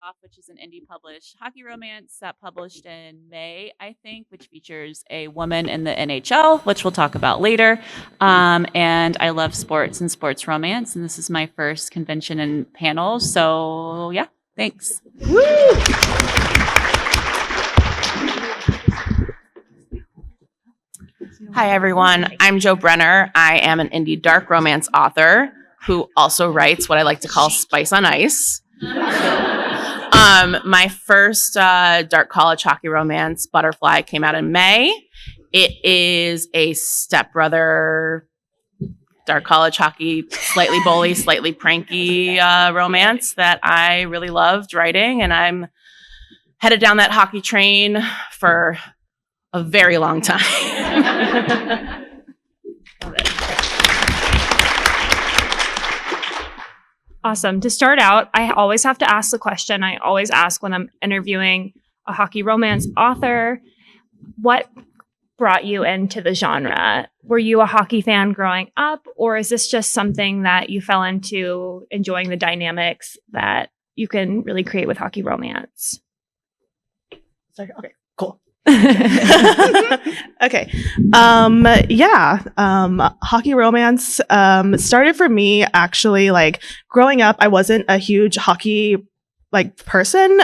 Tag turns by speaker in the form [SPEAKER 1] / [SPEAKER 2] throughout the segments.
[SPEAKER 1] Off, which is an indie published hockey romance that published in May, I think, which features a woman in the NHL, which we'll talk about later. And I love sports and sports romance, and this is my first convention and panel. So yeah, thanks. Woo!
[SPEAKER 2] Hi, everyone. I'm Jo Brenner. I am an indie dark romance author who also writes what I like to call Spice on Ice. My first dark college hockey romance, Butterfly, came out in May. It is a stepbrother dark college hockey, slightly bully, slightly pranky romance that I really loved writing, and I'm headed down that hockey train for a very long time.
[SPEAKER 3] Awesome. To start out, I always have to ask the question I always ask when I'm interviewing a hockey romance author. What brought you into the genre? Were you a hockey fan growing up, or is this just something that you fell into enjoying the dynamics that you can really create with hockey romance?
[SPEAKER 4] Sorry. Okay, cool. Okay. Hockey romance started for me actually like growing up. I wasn't a huge hockey like person.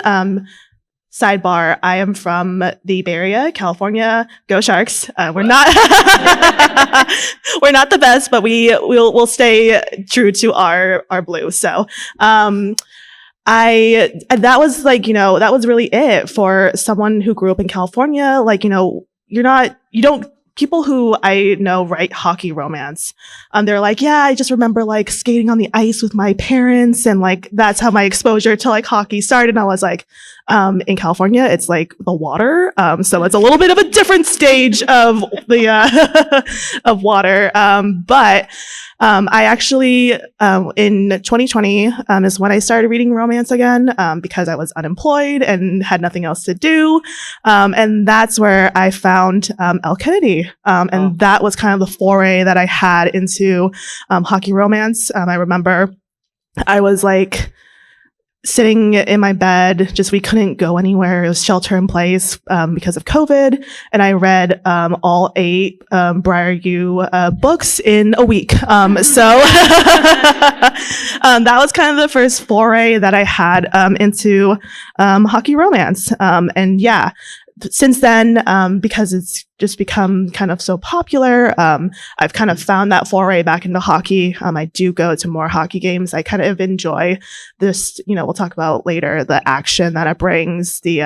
[SPEAKER 4] Sidebar, I am from the Bay Area, California. Go Sharks. We're not we're not the best, but we'll stay true to our blue. So that was like, that was really it for someone who grew up in California. Like, people who I know write hockey romance. They're like, yeah, I just remember like skating on the ice with my parents. And like, that's how my exposure to like hockey started. And I was like, in California, it's like the water. So it's a little bit of a different stage of the, of water. But I actually, in 2020, is when I started reading romance again, because I was unemployed and had nothing else to do. And that's where I found, Elle Kennedy. And that was kind of the foray that I had into, hockey romance. I remember I was like, sitting in my bed, we couldn't go anywhere. It was shelter in place because of COVID. And I read all 8 Briar U books in a week. So that was kind of the first foray that I had into hockey romance. And yeah, since then, because it's just become kind of so popular, I've kind of found that foray back into hockey. I do go to more hockey games. I kind of enjoy this, we'll talk about later, the action that it brings, the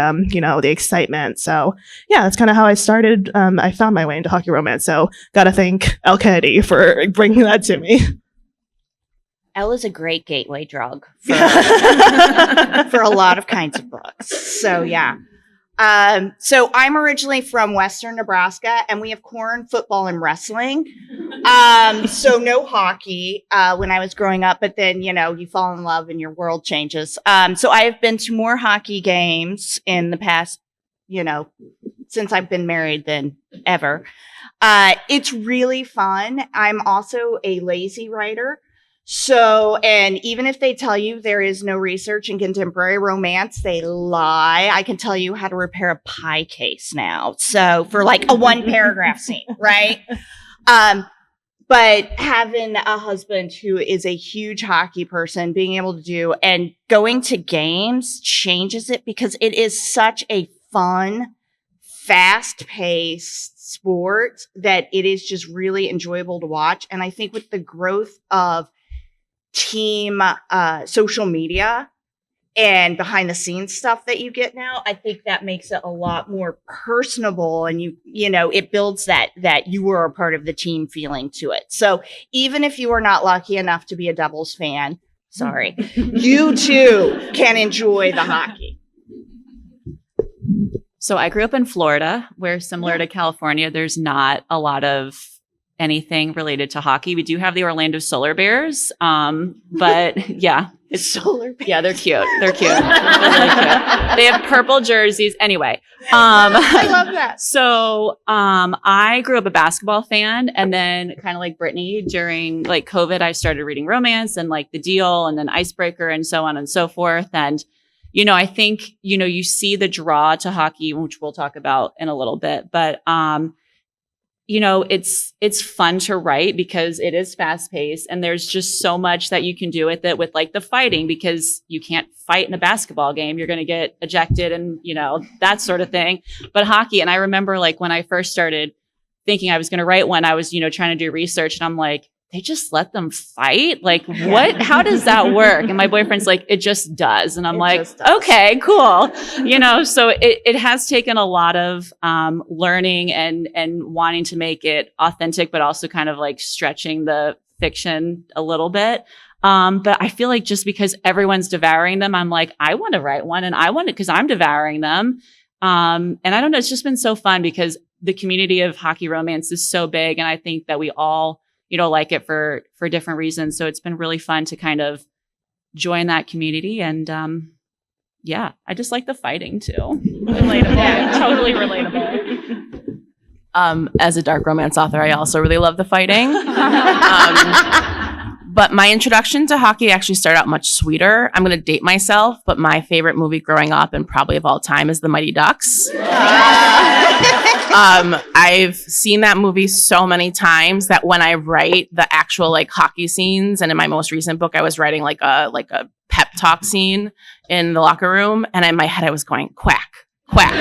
[SPEAKER 4] excitement. So yeah, that's kind of how I started. I found my way into hockey romance. So gotta thank Elle Kennedy for bringing that to me.
[SPEAKER 5] Elle is a great gateway drug for, for a lot of kinds of books. So yeah. So I'm originally from Western Nebraska, and we have corn, football, and wrestling. So no hockey, when I was growing up, but then, you fall in love and your world changes. So I have been to more hockey games in the past, since I've been married than ever. It's really fun. I'm also a lazy writer. So, and even if they tell you there is no research in contemporary romance, they lie. I can tell you how to repair a pie case now. So for like a 1 paragraph scene, right? But having a husband who is a huge hockey person, being able to do and going to games changes it because it is such a fun, fast-paced sport that it is just really enjoyable to watch. And I think with the growth of team social media and behind the scenes stuff that you get now, I think that makes it a lot more personable, and it builds that you were a part of the team feeling to it. So even if you are not lucky enough to be a Devils fan, sorry, you too can enjoy the hockey.
[SPEAKER 1] So I grew up in Florida, where similar to California, there's not a lot of anything related to hockey. We do have the Orlando Solar Bears, but yeah, it's
[SPEAKER 5] Solar Bears.
[SPEAKER 1] Yeah, they're cute. They're cute. They're really cute. They have purple jerseys. Anyway,
[SPEAKER 5] I love that.
[SPEAKER 1] So I grew up a basketball fan, and then kind of like Brittany, during like COVID, I started reading romance and like The Deal, and then Icebreaker, and so on and so forth. And I think, you see the draw to hockey, which we'll talk about in a little bit, but, it's fun to write because it is fast paced and there's just so much that you can do with it with like the fighting, because you can't fight in a basketball game. You're going to get ejected and, that sort of thing. But hockey, and I remember like when I first started thinking I was going to write one, I was, trying to do research and I'm like, they just let them fight? Like what? How does that work? And my boyfriend's like, it just does. And I'm like, okay, cool. So it has taken a lot of learning and wanting to make it authentic, but also kind of like stretching the fiction a little bit. But I feel like just because everyone's devouring them, I'm like, I want to write one and I want it because I'm devouring them. And I don't know, it's just been so fun because the community of hockey romance is so big. And I think that we all like it for different reasons. So it's been really fun to kind of join that community. And I just like the fighting too.
[SPEAKER 3] Relatable. Yeah, totally relatable.
[SPEAKER 2] As a dark romance author, I also really love the fighting. But my introduction to hockey actually started out much sweeter. I'm going to date myself, but my favorite movie growing up and probably of all time is The Mighty Ducks. I've seen that movie so many times that when I write the actual like hockey scenes, and in my most recent book, I was writing like a pep talk scene in the locker room, and in my head I was going quack, quack.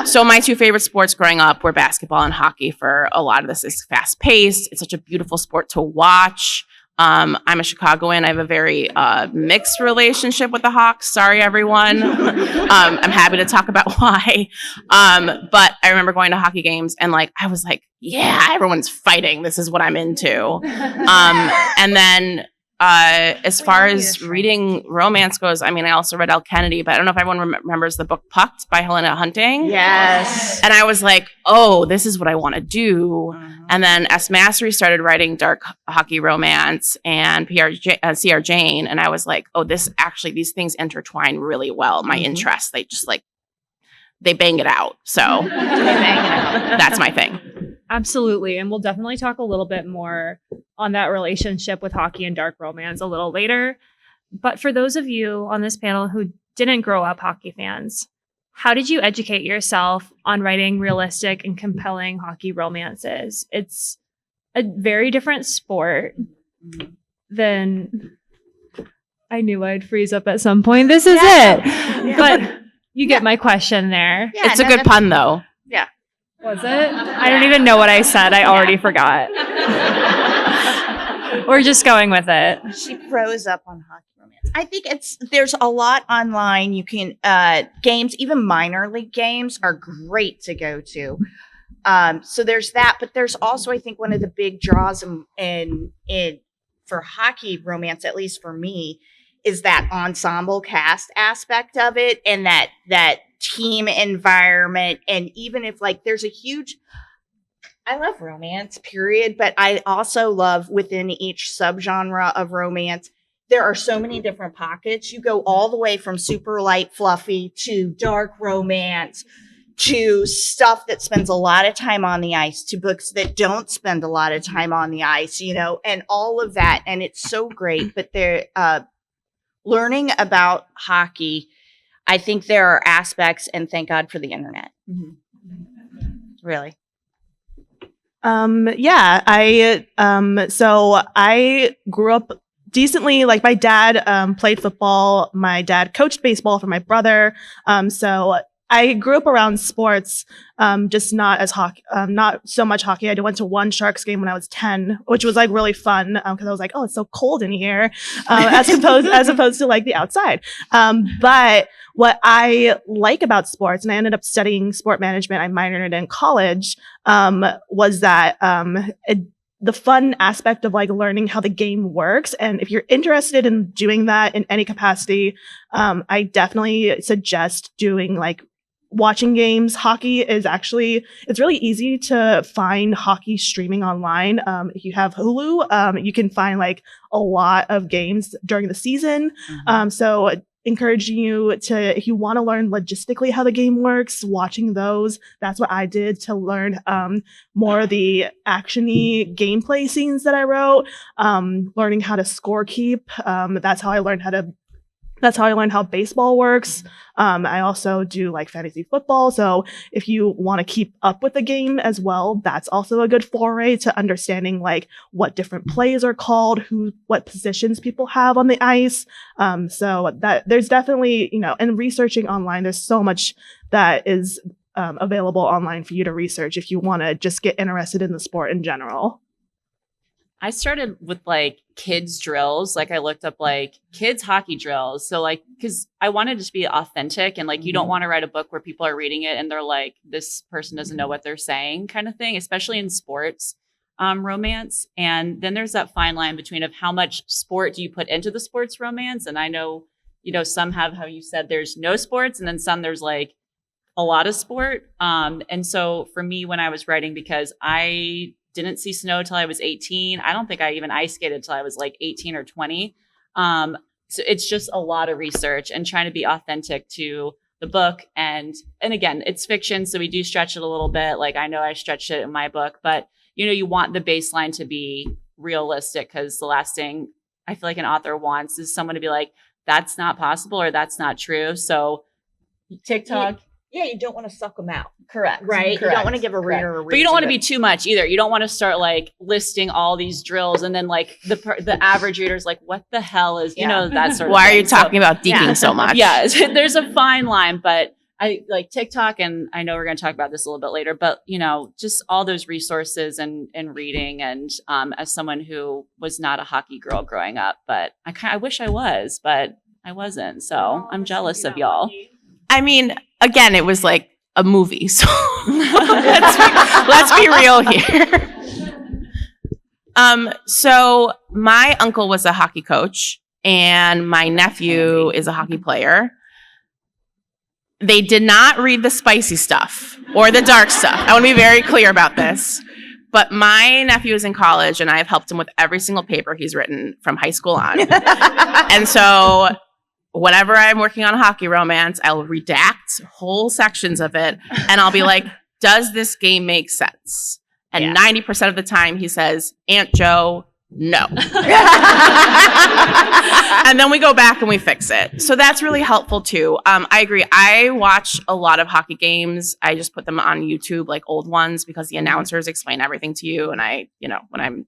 [SPEAKER 2] So my two favorite sports growing up were basketball and hockey. For a lot of this is fast paced. It's such a beautiful sport to watch. I'm a Chicagoan. I have a very mixed relationship with the Hawks. Sorry, everyone. I'm happy to talk about why. But I remember going to hockey games and like I was like, yeah, everyone's fighting. This is what I'm into. And then as far as reading romance goes, I mean, I also read Elle Kennedy, but I don't know if everyone remembers the book Pucked by Helena Hunting.
[SPEAKER 5] Yes.
[SPEAKER 2] And I was like, oh, this is what I want to do. And then S. Massery started writing dark hockey romance and C.R. Jane. And I was like, oh, these things intertwine really well. My interests, they bang it out. So that's my thing.
[SPEAKER 3] Absolutely. And we'll definitely talk a little bit more on that relationship with hockey and dark romance a little later. But for those of you on this panel who didn't grow up hockey fans, how did you educate yourself on writing realistic and compelling hockey romances? It's a very different sport than... I knew I'd freeze up at some point. This is it. Yeah. But you get my question there.
[SPEAKER 2] Yeah, it's a good pun, though.
[SPEAKER 5] Yeah.
[SPEAKER 3] Was it? I don't even know what I said. I already forgot. We're just going with it.
[SPEAKER 5] She froze up on hockey romance. I think there's a lot online. You can games, even minor league games, are great to go to. So there's that, but there's also, I think, one of the big draws in for hockey romance, at least for me, is that ensemble cast aspect of it, and that team environment. And even if like there's a huge, I love romance, period, but I also love within each subgenre of romance, there are so many different pockets. You go all the way from super light, fluffy to dark romance to stuff that spends a lot of time on the ice to books that don't spend a lot of time on the ice, and all of that. And it's so great. But they're learning about hockey, I think there are aspects, and thank God for the internet. Mm-hmm. Really.
[SPEAKER 4] So I grew up decently. Like my dad played football. My dad coached baseball for my brother. So I grew up around sports, just not so much hockey. I went to one Sharks game when I was 10, which was like really fun because I was like, oh, it's so cold in here, as opposed to like the outside. But what I like about sports, and I ended up studying sport management, I minored in college, was that the fun aspect of like learning how the game works. And if you're interested in doing that in any capacity, I definitely suggest doing like watching games. Hockey is it's really easy to find hockey streaming online. If you have Hulu, you can find like a lot of games during the season. So encouraging you to, if you want to learn logistically how the game works, watching those. That's what I did to learn more of the action-y gameplay scenes that I wrote, learning how to score keep. That's how I learned how to That's how I learned how baseball works. I also do like fantasy football. So if you want to keep up with the game as well, that's also a good foray to understanding like what different plays are called, what positions people have on the ice. So that there's definitely, and researching online, there's so much that is available online for you to research if you want to just get interested in the sport in general.
[SPEAKER 1] I started with like kids drills. Like I looked up like kids hockey drills. So like, cause I wanted it to be authentic and like, you don't want to write a book where people are reading it and they're like, this person doesn't know what they're saying kind of thing, especially in sports romance. And then there's that fine line between of how much sport do you put into the sports romance. And I know, some have, how you said there's no sports and then some there's like a lot of sport. And so for me, when I was writing, because I didn't see snow till I was 18. I don't think I even ice skated till I was like 18 or 20. So it's just a lot of research and trying to be authentic to the book. And again, it's fiction. So we do stretch it a little bit. Like I know I stretched it in my book, but you want the baseline to be realistic because the last thing I feel like an author wants is someone to be like, that's not possible or that's not true. So TikTok.
[SPEAKER 5] Yeah, you don't want to suck them out.
[SPEAKER 1] Correct.
[SPEAKER 5] Right?
[SPEAKER 1] Correct.
[SPEAKER 5] You don't want to give a reader a reason.
[SPEAKER 1] But you don't want to be too much either. You don't want to start like listing all these drills and then like the average reader's like, what the hell is, that sort of
[SPEAKER 2] Why
[SPEAKER 1] thing.
[SPEAKER 2] are you talking about deking so much?
[SPEAKER 1] Yeah, there's a fine line, but I like TikTok and I know we're going to talk about this a little bit later, but just all those resources and reading and as someone who was not a hockey girl growing up, but I wish I was, but I wasn't. So I'm jealous of y'all.
[SPEAKER 2] I mean, again, it was like a movie. So let's be real here. So my uncle was a hockey coach and my nephew is a hockey player. They did not read the spicy stuff or the dark stuff. I want to be very clear about this. But my nephew is in college and I have helped him with every single paper he's written from high school on. And so whenever I'm working on a hockey romance, I'll redact whole sections of it and I'll be like, does this game make sense? And 90% of the time he says, Aunt Joe, no. And then we go back and we fix it. So that's really helpful too. I agree. I watch a lot of hockey games. I just put them on YouTube, like old ones, because the announcers explain everything to you. And I, when I'm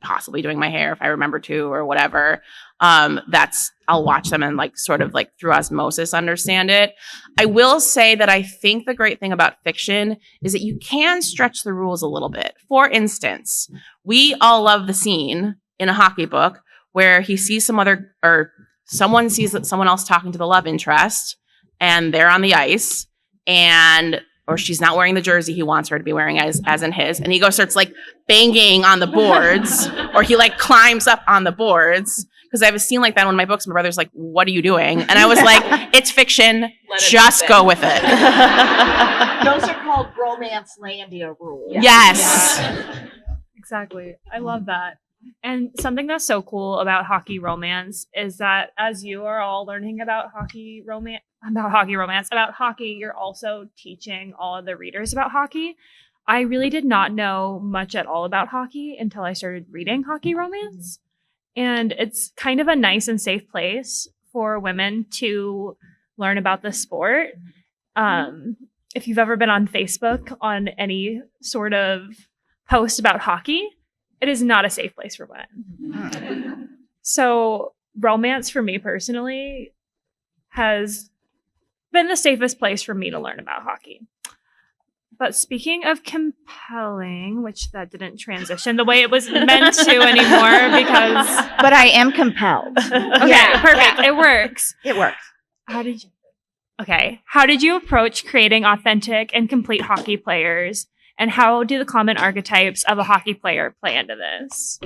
[SPEAKER 2] possibly doing my hair, if I remember to or whatever, I'll watch them and like sort of like through osmosis understand it. I will say that I think the great thing about fiction is that you can stretch the rules a little bit. For instance, we all love the scene in a hockey book where he sees someone sees that someone else talking to the love interest and they're on the ice or she's not wearing the jersey he wants her to be wearing as in his. And he starts like banging on the boards or he like climbs up on the boards. Because I have a scene like that in one of my books. My brother's like, what are you doing? And I was like, it's fiction. Just go with it.
[SPEAKER 5] Those are called Romance Landia rules.
[SPEAKER 2] Yes.
[SPEAKER 3] Exactly. I love that. And something that's so cool about hockey romance is that as you are all learning about hockey, you're also teaching all of the readers about hockey. I really did not know much at all about hockey until I started reading hockey romance. And it's kind of a nice and safe place for women to learn about the sport. If you've ever been on Facebook on any sort of post about hockey, it is not a safe place for women. So romance for me personally has been the safest place for me to learn about hockey. But speaking of compelling, which that didn't transition the way it was meant to anymore because...
[SPEAKER 5] But I am compelled.
[SPEAKER 3] Okay, perfect. It works.
[SPEAKER 5] It works.
[SPEAKER 3] How did you approach creating authentic and complete hockey players? And how do the common archetypes of a hockey player play into this?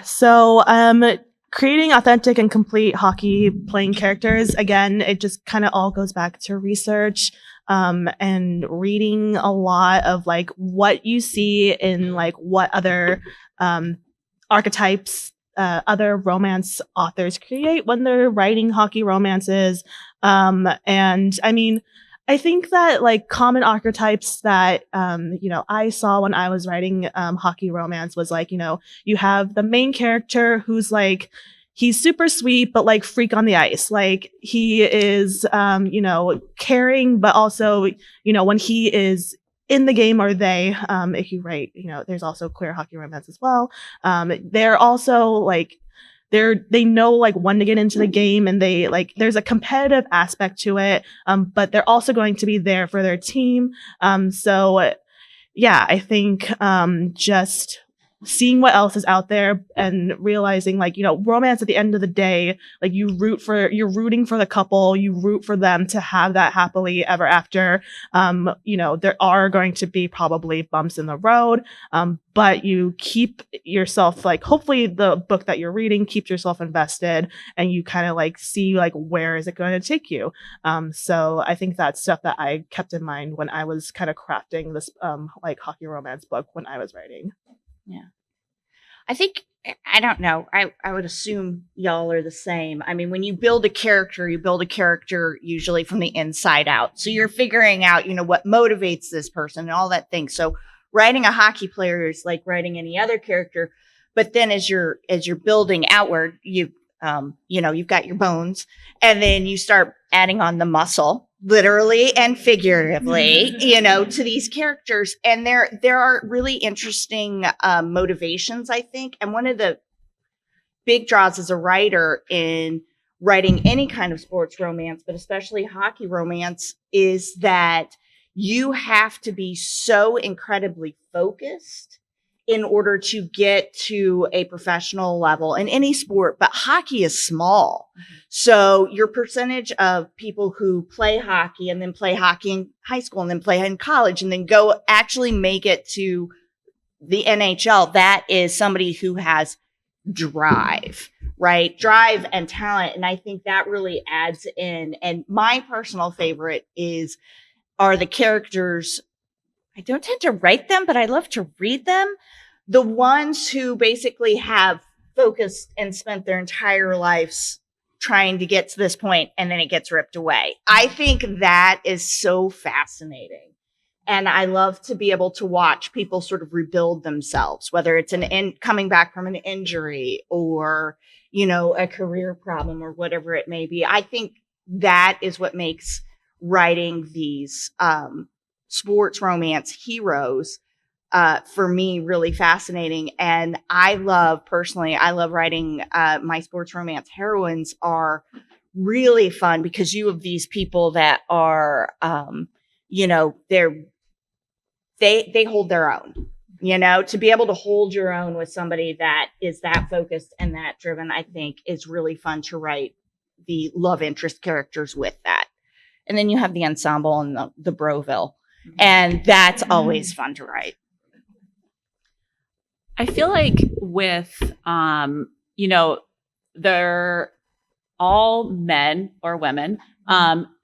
[SPEAKER 4] So creating authentic and complete hockey playing characters, again, it just kind of all goes back to research and reading a lot of like what you see in like what other archetypes other romance authors create when they're writing hockey romances. And I mean, I think that like common archetypes that I saw when I was writing hockey romance was like, you have the main character who's like he's super sweet but like freak on the ice. Like he is caring, but also, when he is in the game, or they, if you write, there's also queer hockey romance as well. They're also like they know like when to get into the game, and they like there's a competitive aspect to it, but they're also going to be there for their team. So yeah, I think just seeing what else is out there and realizing like romance at the end of the day, like you're rooting for the couple, you root for them to have that happily ever after. There are going to be probably bumps in the road, but you keep yourself like, hopefully the book that you're reading keeps yourself invested, and you kind of like see like where is it going to take you. So I think that's stuff that I kept in mind when I was kind of crafting this like hockey romance book when I was writing.
[SPEAKER 5] Yeah. I think, I don't know, I would assume y'all are the same. I mean, when you build a character usually from the inside out. So you're figuring out, what motivates this person and all that thing. So writing a hockey player is like writing any other character. But then as you're building outward, you've got your bones, and then you start adding on the muscle, literally and figuratively, to these characters. And there are really interesting motivations, I think. And one of the big draws as a writer in writing any kind of sports romance, but especially hockey romance, is that you have to be so incredibly focused in order to get to a professional level in any sport, but hockey is small. Mm-hmm. So your percentage of people who play hockey and then play hockey in high school and then play in college and then go actually make it to the NHL, that is somebody who has drive, right? Drive and talent. And I think that really adds in. And my personal favorite are the characters. I don't tend to write them, but I love to read them. The ones who basically have focused and spent their entire lives trying to get to this point, and then it gets ripped away. I think that is so fascinating. And I love to be able to watch people sort of rebuild themselves, whether it's coming back from an injury or, a career problem or whatever it may be. I think that is what makes writing these sports romance heroes for me really fascinating. And I love writing my sports romance heroines are really fun because you have these people that are they hold their own. To be able to hold your own with somebody that is that focused and that driven, I think is really fun to write the love interest characters with that. And then you have the ensemble and the Broville. And that's always fun to write.
[SPEAKER 1] I feel like with, they're all men or women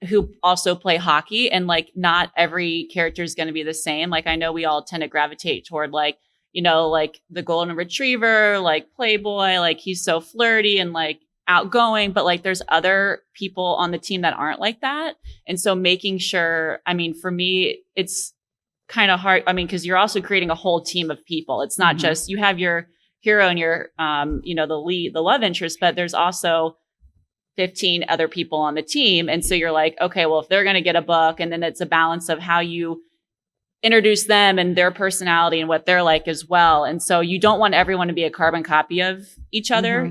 [SPEAKER 1] who also play hockey, and like not every character is going to be the same. Like I know we all tend to gravitate toward like the golden retriever, like playboy, like he's so flirty and like outgoing, but like there's other people on the team that aren't like that. And so making sure, for me, it's kind of hard. Because you're also creating a whole team of people. It's not just you have your hero and your, the lead, the love interest, but there's also 15 other people on the team. And so you're like, okay, well, if they're going to get a book, and then it's a balance of how you introduce them and their personality and what they're like as well. And so you don't want everyone to be a carbon copy of each other,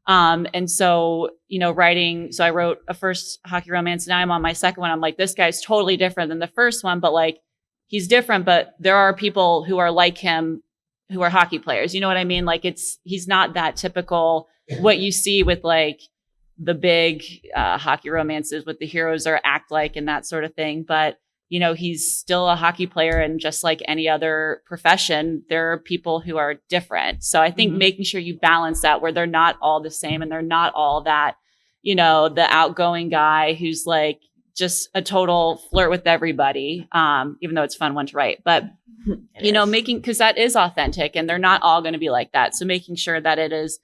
[SPEAKER 1] and so, writing, so I wrote a first hockey romance, now I'm on my second one. I'm like, this guy's totally different than the first one, but like, he's different, but there are people who are like him who are hockey players. You know what I mean? Like he's not that typical, what you see with like the big hockey romances with the heroes or act like and that sort of thing. But, he's still a hockey player, and just like any other profession, there are people who are different. So I think making sure you balance that where they're not all the same and they're not all that, the outgoing guy who's like just a total flirt with everybody, even though it's a fun one to write. But, because that is authentic and they're not all going to be like that. So making sure that it is,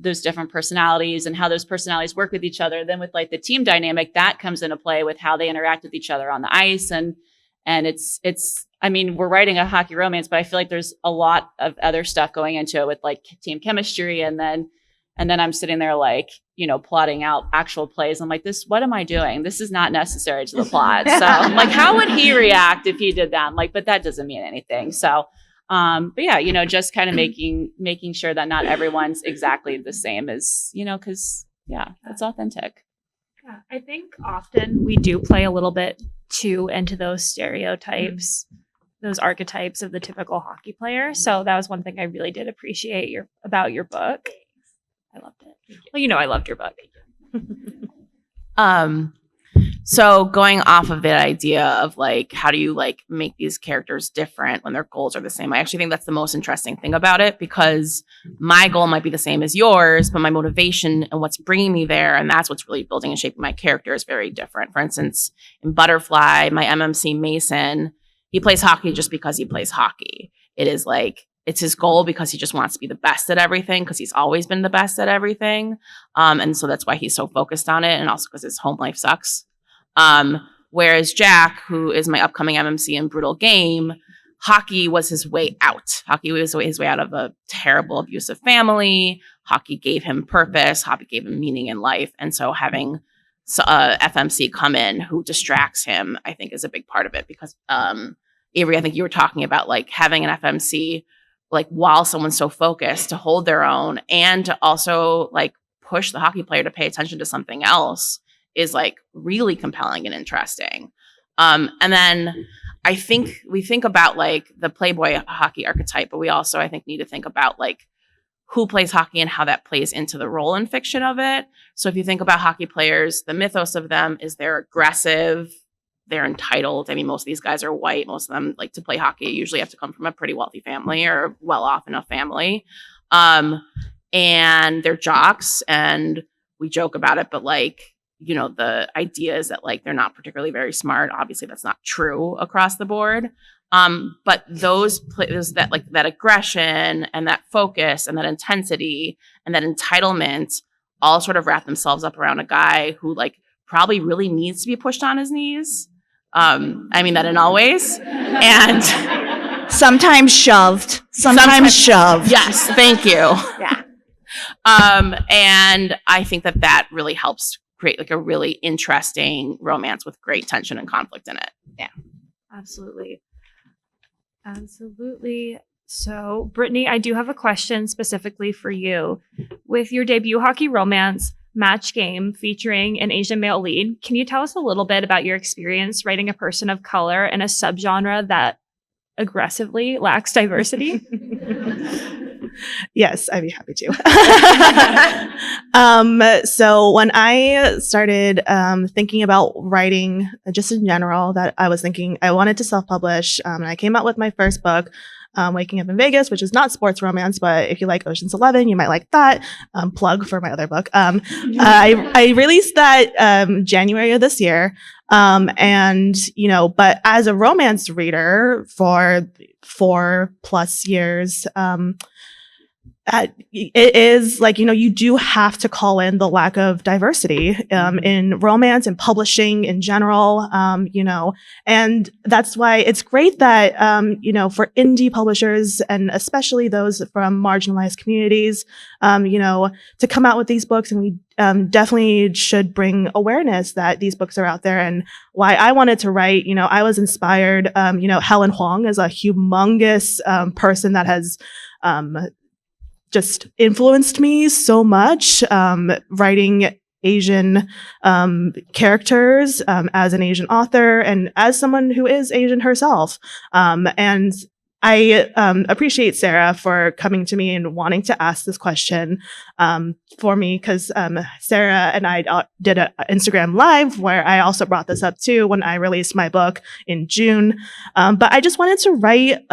[SPEAKER 1] those different personalities and how those personalities work with each other. Then with like the team dynamic, that comes into play with how they interact with each other on the ice. And it's, I mean, we're writing a hockey romance, but I feel like there's a lot of other stuff going into it with like team chemistry. And then I'm sitting there like, plotting out actual plays. I'm like, what am I doing? This is not necessary to the plot. So I'm like, how would he react if he did that? I'm like, but that doesn't mean anything. So, but yeah, just kind of making sure that not everyone's exactly the same as, cause yeah, that's authentic.
[SPEAKER 3] Yeah, I think often we do play a little bit too into those stereotypes, those archetypes of the typical hockey player. So that was one thing I really did appreciate about your book. I loved it. Well, I loved your book.
[SPEAKER 2] So going off of that idea of like, how do you like make these characters different when their goals are the same? I actually think that's the most interesting thing about it, because my goal might be the same as yours, but my motivation and what's bringing me there, and that's what's really building and shaping my character, is very different. For instance, in Butterfly, my MMC Mason, he plays hockey just because he plays hockey. It is like, it's his goal because he just wants to be the best at everything, because he's always been the best at everything. And so that's why he's so focused on it. And also because his home life sucks. Whereas Jack, who is my upcoming MMC in Brutal Game, hockey was his way out. Hockey was his way out of a terrible, abusive family. Hockey gave him purpose. Hockey gave him meaning in life. And so having FMC come in who distracts him, I think, is a big part of it. Because Avery, I think you were talking about like having an FMC like while someone's so focused to hold their own and to also like push the hockey player to pay attention to something else is like really compelling and interesting. And then I think we think about like the Playboy hockey archetype, but we also, I think, need to think about like who plays hockey and how that plays into the role and fiction of it. So if you think about hockey players, the mythos of them is they're aggressive, they're entitled. I mean, most of these guys are white. Most of them, like, to play hockey, usually have to come from a pretty wealthy family or well-off enough family. And they're jocks, and we joke about it, but like, the idea is that like they're not particularly very smart. Obviously, that's not true across the board. But those players that like that aggression and that focus and that intensity and that entitlement all sort of wrap themselves up around a guy who like probably really needs to be pushed on his knees. I mean that in all ways. And
[SPEAKER 5] sometimes shoved. Sometimes shoved.
[SPEAKER 2] Yes, thank you.
[SPEAKER 5] Yeah.
[SPEAKER 2] And I think that really helps create like a really interesting romance with great tension and conflict in it.
[SPEAKER 5] Yeah.
[SPEAKER 3] Absolutely. So, Brittany, I do have a question specifically for you. With your debut hockey romance, Match Game, featuring an Asian male lead, can you tell us a little bit about your experience writing a person of color in a subgenre that aggressively lacks diversity?
[SPEAKER 4] Yes, I'd be happy to. So when I started thinking about writing just in general, that I was thinking I wanted to self-publish, and I came out with my first book, Waking Up in Vegas, which is not sports romance, but if you like Ocean's 11, you might like that. Plug for my other book. I released that January of this year. And, but as a romance reader for 4+ years, it is like, you do have to call in the lack of diversity in romance and publishing in general, and that's why it's great that, for indie publishers and especially those from marginalized communities, to come out with these books. And we definitely should bring awareness that these books are out there. And why I wanted to write, I was inspired, Helen Huang is a humongous person that has just influenced me so much, writing Asian characters as an Asian author and as someone who is Asian herself. And I appreciate Sarah for coming to me and wanting to ask this question for me, because Sarah and I did an Instagram Live where I also brought this up too when I released my book in June. But I just wanted to write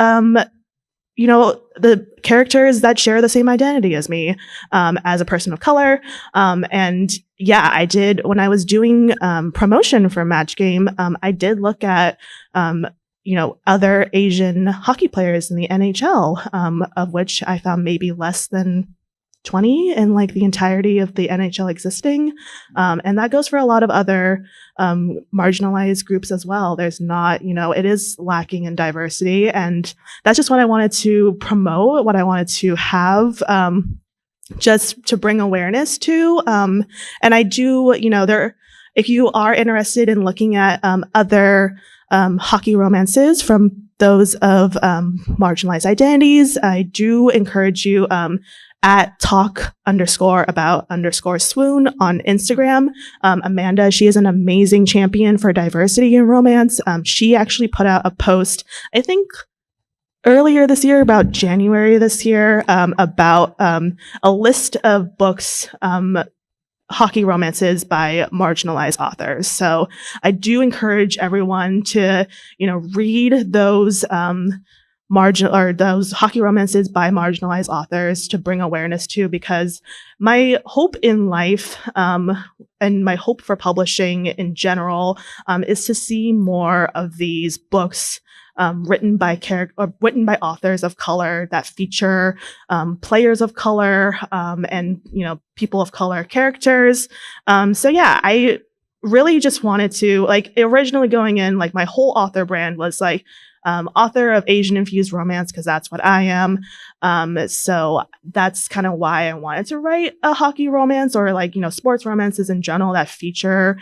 [SPEAKER 4] the characters that share the same identity as me, as a person of color. And yeah, I did, when I was doing promotion for Match Game, I did look at, other Asian hockey players in the NHL, of which I found maybe less than 20 in like the entirety of the NHL existing. And that goes for a lot of other marginalized groups as well. There's not, it is lacking in diversity. And that's just what I wanted to promote, what I wanted to have just to bring awareness to. And I do, if you are interested in looking at other hockey romances from those of marginalized identities, I do encourage you at talk_about_swoon on Instagram. Amanda, she is an amazing champion for diversity in romance. She actually put out a post, I think earlier this year, about January this year, about a list of books, hockey romances by marginalized authors. So I do encourage everyone to, read those those hockey romances by marginalized authors to bring awareness to, because my hope in life and my hope for publishing in general is to see more of these books written by authors of color that feature players of color and people of color characters. So yeah, I really just wanted to, originally going in, my whole author brand was author of Asian infused romance, because that's what I am. So that's kind of why I wanted to write a hockey romance, or sports romances in general that feature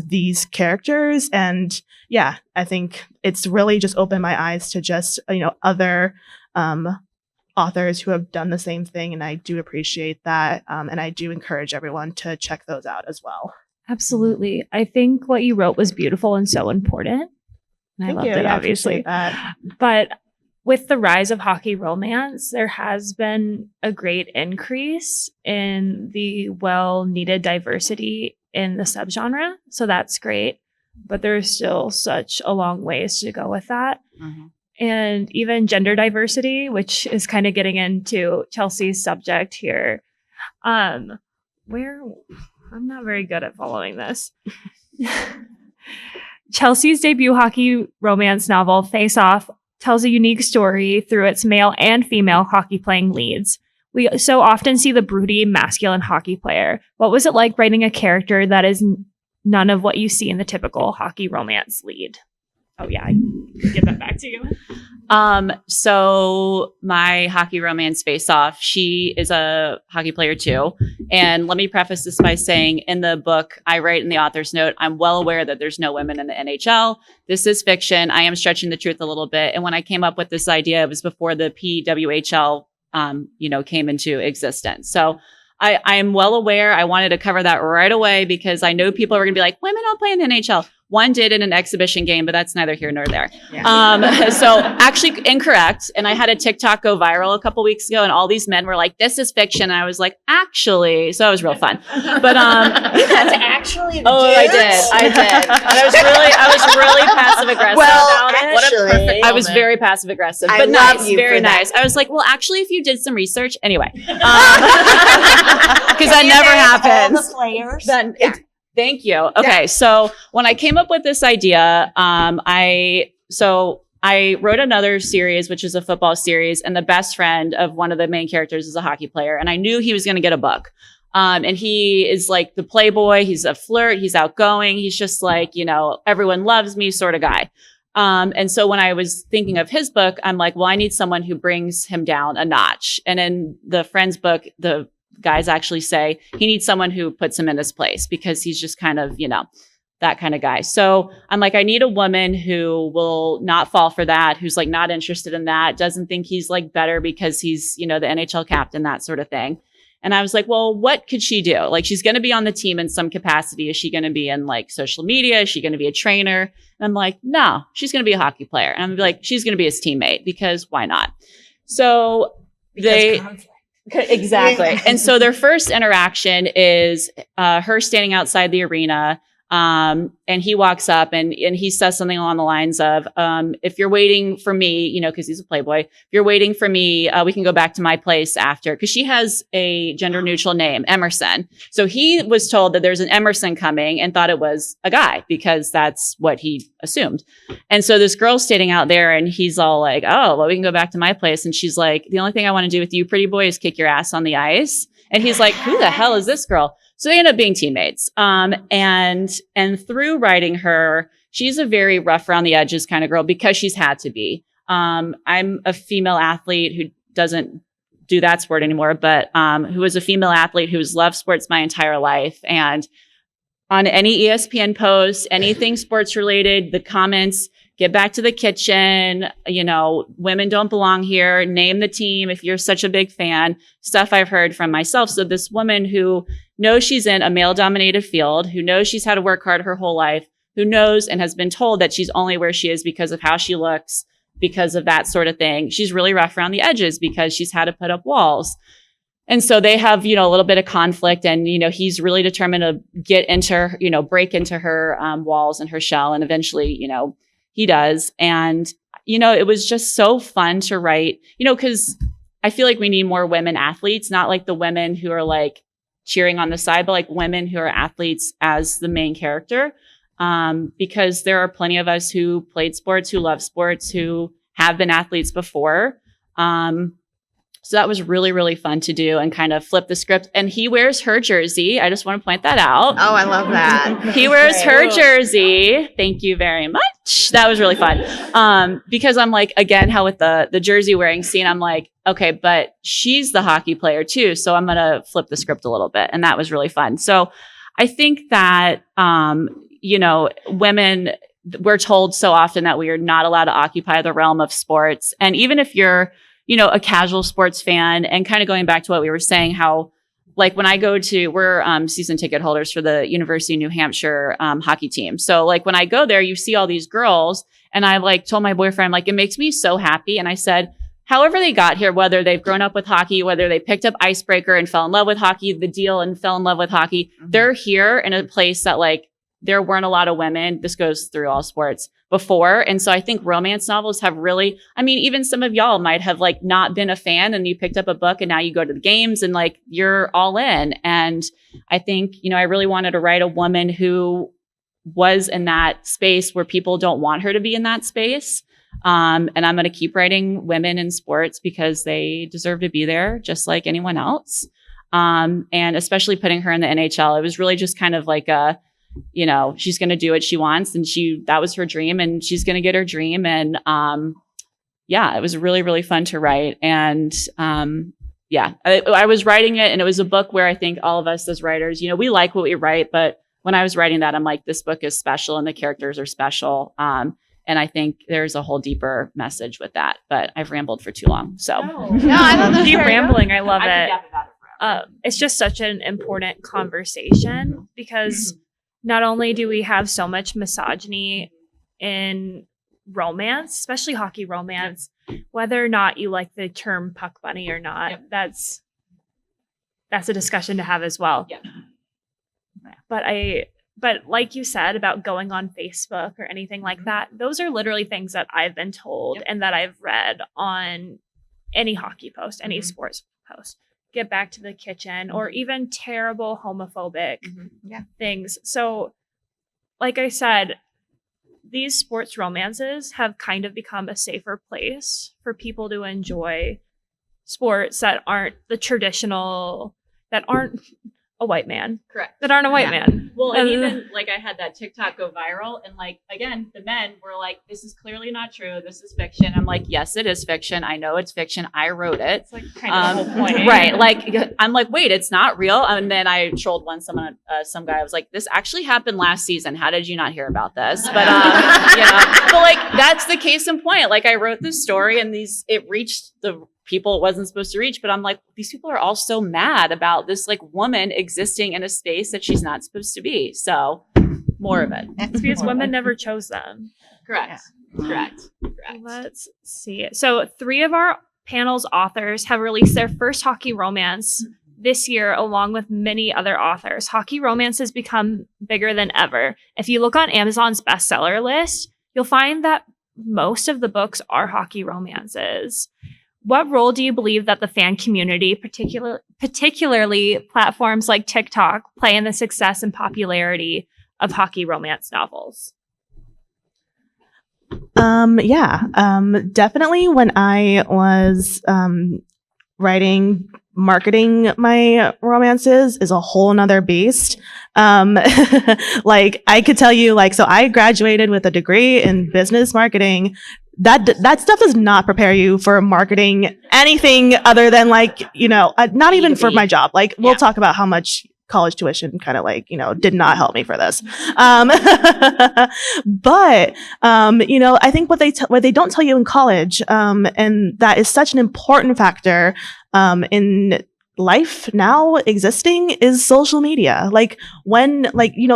[SPEAKER 4] these characters. And yeah, I think it's really just opened my eyes to just other authors who have done the same thing, and I do appreciate that. And I do encourage everyone to check those out as well.
[SPEAKER 3] Absolutely. I think what you wrote was beautiful and so important. And I loved it, obviously. But with the rise of hockey romance, there has been a great increase in the well-needed diversity in the subgenre. So that's great. But there's still such a long ways to go with that. Mm-hmm. And even gender diversity, which is kind of getting into Chelsea's subject here. I'm not very good at following this. Chelsea's debut hockey romance novel, Face Off, tells a unique story through its male and female hockey playing leads. We so often see the broody, masculine hockey player. What was it like writing a character that is none of what you see in the typical hockey romance lead? Oh yeah, I can give that back to you.
[SPEAKER 1] So my hockey romance Face Off, she is a hockey player too. And let me preface this by saying in the book, I write in the author's note, I'm well aware that there's no women in the NHL. This is fiction. I am stretching the truth a little bit. And when I came up with this idea, it was before the PWHL, came into existence. So I am well aware. I wanted to cover that right away because I know people are going to be like, women don't play in the NHL. One did in an exhibition game, but that's neither here nor there. Yeah. So actually incorrect. And I had a TikTok go viral a couple weeks ago and all these men were like, this is fiction. And I was like, actually, so it was real fun. But,
[SPEAKER 5] that's actually the
[SPEAKER 1] I did. And I was really passive aggressive about it. What a perfect I was very passive aggressive, but nice, very nice. I was like, well, actually, if you did some research anyway, because that never happens.
[SPEAKER 5] All the players.
[SPEAKER 1] Then thank you. Okay. Yeah. So when I came up with this idea, I wrote another series, which is a football series, and the best friend of one of the main characters is a hockey player. And I knew he was going to get a book. And he is like the playboy. He's a flirt. He's outgoing. He's just like, everyone loves me sort of guy. And so when I was thinking of his book, I'm like, well, I need someone who brings him down a notch. And in the friend's book, the guys actually say he needs someone who puts him in his place because he's just kind of, that kind of guy. So I'm like, I need a woman who will not fall for that, who's like not interested in that, doesn't think he's like better because he's, the NHL captain, that sort of thing. And I was like, well, what could she do? Like, she's going to be on the team in some capacity. Is she going to be in like social media? Is she going to be a trainer? And I'm like, no, she's going to be a hockey player. And I'm gonna be like, she's going to be his teammate because why not? So exactly. And so their first interaction is her standing outside the arena. And he walks up and he says something along the lines of, if you're waiting for me, cause he's a playboy, if you're waiting for me, we can go back to my place after. Cause she has a gender neutral name, Emerson. So he was told that there's an Emerson coming and thought it was a guy because that's what he assumed. And so this girl's standing out there and he's all like, oh, well, we can go back to my place. And she's like, the only thing I want to do with you, pretty boy, is kick your ass on the ice. And he's like, who the hell is this girl? So they end up being teammates. And through writing her, she's a very rough around the edges kind of girl because she's had to be. I'm a female athlete who doesn't do that sport anymore, but who was a female athlete who's loved sports my entire life. And on any ESPN post, anything sports related, the comments, get back to the kitchen, women don't belong here, name the team if you're such a big fan, stuff I've heard from myself. So this woman who knows she's in a male dominated field, who knows she's had to work hard her whole life, who knows and has been told that she's only where she is because of how she looks, because of that sort of thing. She's really rough around the edges because she's had to put up walls. And so they have, a little bit of conflict, and, he's really determined to get into, break into her walls and her shell. And eventually, he does. And, it was just so fun to write, because I feel like we need more women athletes, not like the women who are like cheering on the side, but like women who are athletes as the main character. Because there are plenty of us who played sports, who love sports, who have been athletes before. So that was really, really fun to do and kind of flip the script. And he wears her jersey. I just want to point that out.
[SPEAKER 5] Oh, I love that.
[SPEAKER 1] He wears her jersey. Thank you very much. That was really fun. Because I'm like, again, how with the jersey wearing scene, I'm like, okay, but she's the hockey player too. So I'm going to flip the script a little bit. And that was really fun. So I think that, women, we're told so often that we are not allowed to occupy the realm of sports. And even if you're, a casual sports fan, and kind of going back to what we were saying, how like when I go to, we're season ticket holders for the University of New Hampshire hockey team. So like when I go there, you see all these girls, and I like told my boyfriend, like, it makes me so happy. And I said, however they got here, whether they've grown up with hockey, whether they picked up Icebreaker and fell in love with hockey, the deal and fell in love with hockey, they're here in a place that like there weren't a lot of women. This goes through all sports before. And so I think romance novels have really, even some of y'all might have like not been a fan, and you picked up a book and now you go to the games and like you're all in. And I think, I really wanted to write a woman who was in that space where people don't want her to be in that space. And I'm going to keep writing women in sports because they deserve to be there just like anyone else. And especially putting her in the NHL, it was really just kind of like she's going to do what she wants, and that was her dream, and she's going to get her dream. And, it was really, really fun to write. And, I was writing it, and it was a book where I think all of us as writers, we like what we write, but when I was writing that, I'm like, this book is special and the characters are special. And I think there's a whole deeper message with that, but I've rambled for too long. So
[SPEAKER 3] I love keep rambling. I love it. It's just such an important conversation because not only do we have so much misogyny in romance, especially hockey romance, whether or not you like the term puck bunny or not, that's a discussion to have as well.
[SPEAKER 1] Yeah.
[SPEAKER 3] But like you said about going on Facebook or anything like that, those are literally things that I've been told and that I've read on any hockey post, any sports post. Get back to the kitchen, or even terrible homophobic things. So, like I said, these sports romances have kind of become a safer place for people to enjoy sports that aren't the traditional, that aren't a white man.
[SPEAKER 1] Correct.
[SPEAKER 3] That aren't a white man.
[SPEAKER 1] Well, and even like I had that TikTok go viral, and like, again, the men were like, this is clearly not true. This is fiction. I'm like, yes, it is fiction. I know it's fiction. I wrote it.
[SPEAKER 3] It's like kind of the whole point.
[SPEAKER 1] Right. Like, I'm like, wait, it's not real. And then I trolled some guy. I was like, this actually happened last season. How did you not hear about this? But, but like, that's the case in point. Like, I wrote this story, and it reached the people it wasn't supposed to reach, but I'm like, these people are all so mad about this like woman existing in a space that she's not supposed to be. So more of it.
[SPEAKER 3] It's because women never chose them.
[SPEAKER 1] Correct. Correct.
[SPEAKER 3] Let's see. So 3 of our panel's authors have released their first hockey romance this year, along with many other authors. Hockey romance has become bigger than ever. If you look on Amazon's bestseller list, you'll find that most of the books are hockey romances. What role do you believe that the fan community, particularly platforms like TikTok, play in the success and popularity of hockey romance novels?
[SPEAKER 4] Definitely when I was writing marketing my romances is a whole nother beast. Like I could tell you, like, so I graduated with a degree in business marketing. That stuff does not prepare you for marketing anything other than like, not even for my job. Like we'll talk about how much college tuition kind of like, did not help me for this. But, I think what they don't tell you in college, and that is such an important factor, in life now existing is social media. Like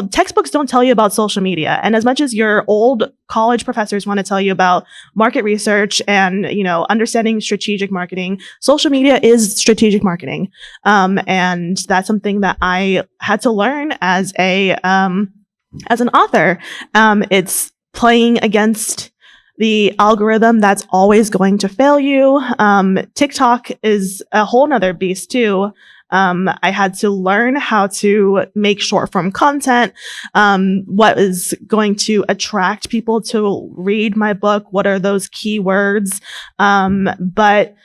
[SPEAKER 4] textbooks don't tell you about social media. And as much as your old college professors want to tell you about market research and, understanding strategic marketing, social media is strategic marketing. And that's something that I had to learn as an author. It's playing against the algorithm that's always going to fail you. TikTok is a whole nother beast too. I had to learn how to make short form content, what is going to attract people to read my book, what are those keywords. But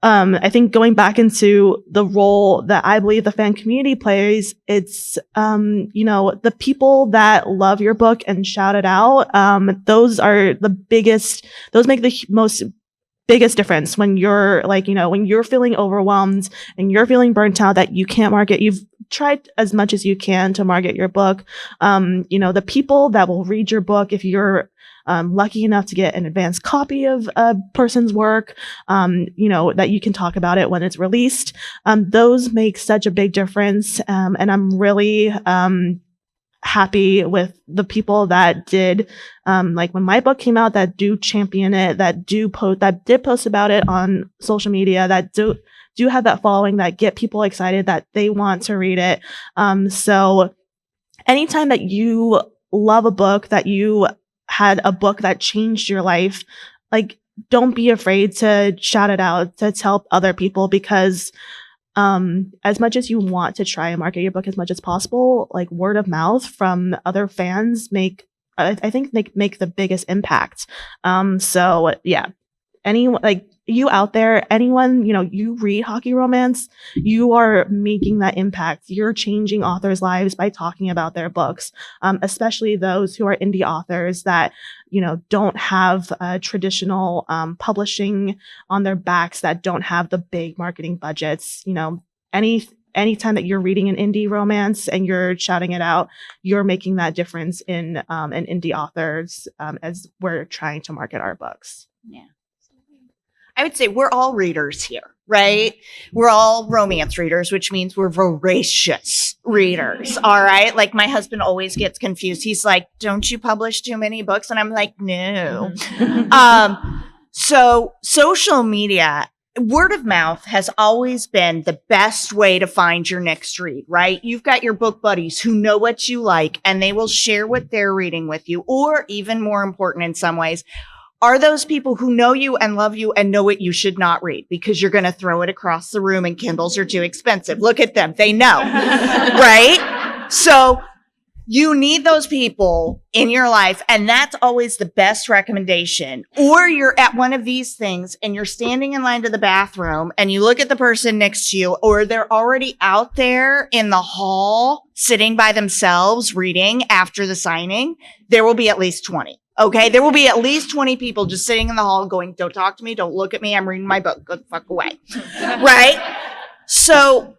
[SPEAKER 4] I think going back into the role that I believe the fan community plays, it's, the people that love your book and shout it out. Those are those make the biggest difference when you're when you're feeling overwhelmed and you're feeling burnt out that you can't market. You've tried as much as you can to market your book. The people that will read your book, if you're lucky enough to get an advanced copy of a person's work, that you can talk about it when it's released. Those make such a big difference. And I'm really happy with the people that did, like when my book came out, that do champion it, that did post about it on social media, that do have that following, that get people excited, that they want to read it. So anytime that you love a book, that you had a book that changed your life, like don't be afraid to shout it out, to tell other people, because as much as you want to try and market your book as much as possible, like word of mouth from other fans make the biggest impact. So yeah, anyone, like you out there, anyone, you read hockey romance, you are making that impact. You're changing authors' lives by talking about their books, especially those who are indie authors that, don't have traditional publishing on their backs, that don't have the big marketing budgets. Anytime that you're reading an indie romance and you're shouting it out, you're making that difference in indie authors as we're trying to market our books.
[SPEAKER 5] Yeah. I would say we're all readers here, right? We're all romance readers, which means we're voracious readers. All right. Like my husband always gets confused. He's like, don't you publish too many books? And I'm like, no. So social media, word of mouth has always been the best way to find your next read, right? You've got your book buddies who know what you like and they will share what they're reading with you, or even more important in some ways, are those people who know you and love you and know what you should not read because you're going to throw it across the room and Kindles are too expensive. Look at them. They know, right? So you need those people in your life. And that's always the best recommendation. Or you're at one of these things and you're standing in line to the bathroom and you look at the person next to you, or they're already out there in the hall sitting by themselves reading after the signing. There will be at least 20. Okay, there will be at least 20 people just sitting in the hall going, don't talk to me, don't look at me, I'm reading my book, go the fuck away, right? So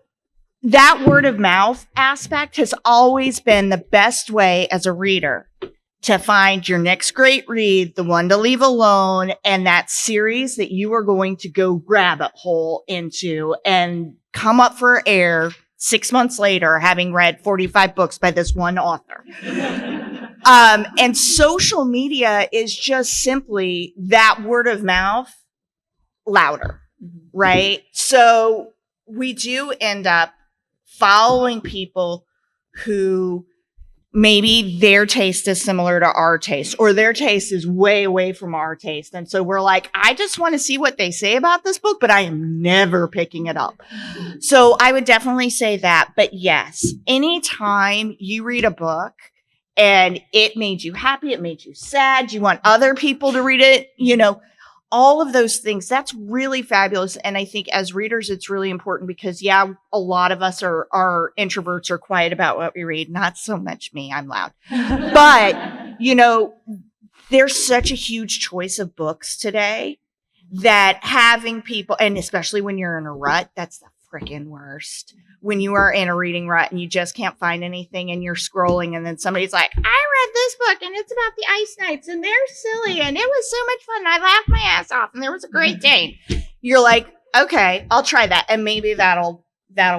[SPEAKER 5] that word of mouth aspect has always been the best way as a reader to find your next great read, the one to leave alone, and that series that you are going to go rabbit hole into and come up for air 6 months later, having read 45 books by this one author. And social media is just simply that word of mouth louder, right? So we do end up following people who maybe their taste is similar to our taste, or their taste is way away from our taste. And so we're like, I just want to see what they say about this book, but I am never picking it up. So I would definitely say that. But yes, anytime you read a book and it made you happy, it made you sad, you want other people to read it, all of those things, that's really fabulous. And I think as readers, it's really important because, yeah, a lot of us are introverts or quiet about what we read. Not so much me, I'm loud. But, you know, there's such a huge choice of books today that having people, and especially when you're in a rut, that's the freaking worst. When you are in a reading rut and you just can't find anything and you're scrolling and then somebody's like, I read this book and it's about the Ice Knights and they're silly and it was so much fun. I laughed my ass off and there was a great day. You're like, okay, I'll try that. And maybe that'll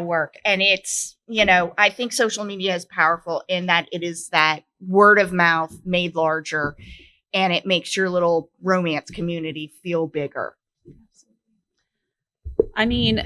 [SPEAKER 5] work. And it's, you know, I think social media is powerful in that it is that word of mouth made larger and it makes your little romance community feel bigger.
[SPEAKER 1] I mean,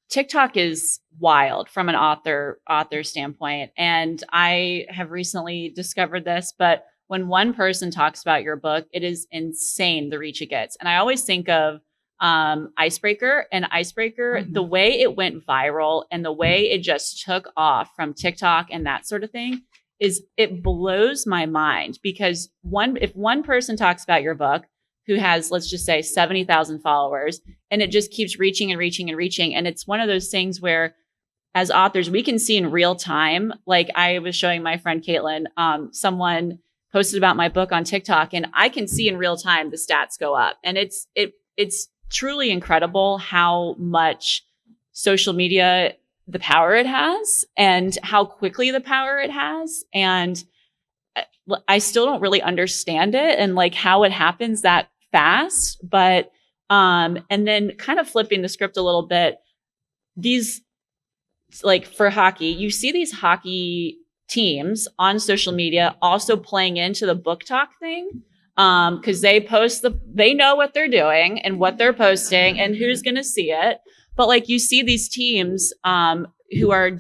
[SPEAKER 1] TikTok is wild from an author standpoint. And I have recently discovered this, but when one person talks about your book, it is insane the reach it gets. And I always think of Icebreaker, the way it went viral and the way it just took off from TikTok and that sort of thing is it blows my mind because if one person talks about your book who has, let's just say 70,000 followers, and it just keeps reaching and reaching and reaching. And it's one of those things where as authors, we can see in real time, like I was showing my friend Caitlin, someone posted about my book on TikTok and I can see in real time the stats go up. And it's truly incredible how much social media, the power it has and how quickly the power it has. And I still don't really understand it and like how it happens that fast, but and then kind of flipping the script a little bit, these like for hockey, you see these hockey teams on social media also playing into the book talk thing because they know what they're doing and what they're posting and who's going to see it. But like you see these teams who are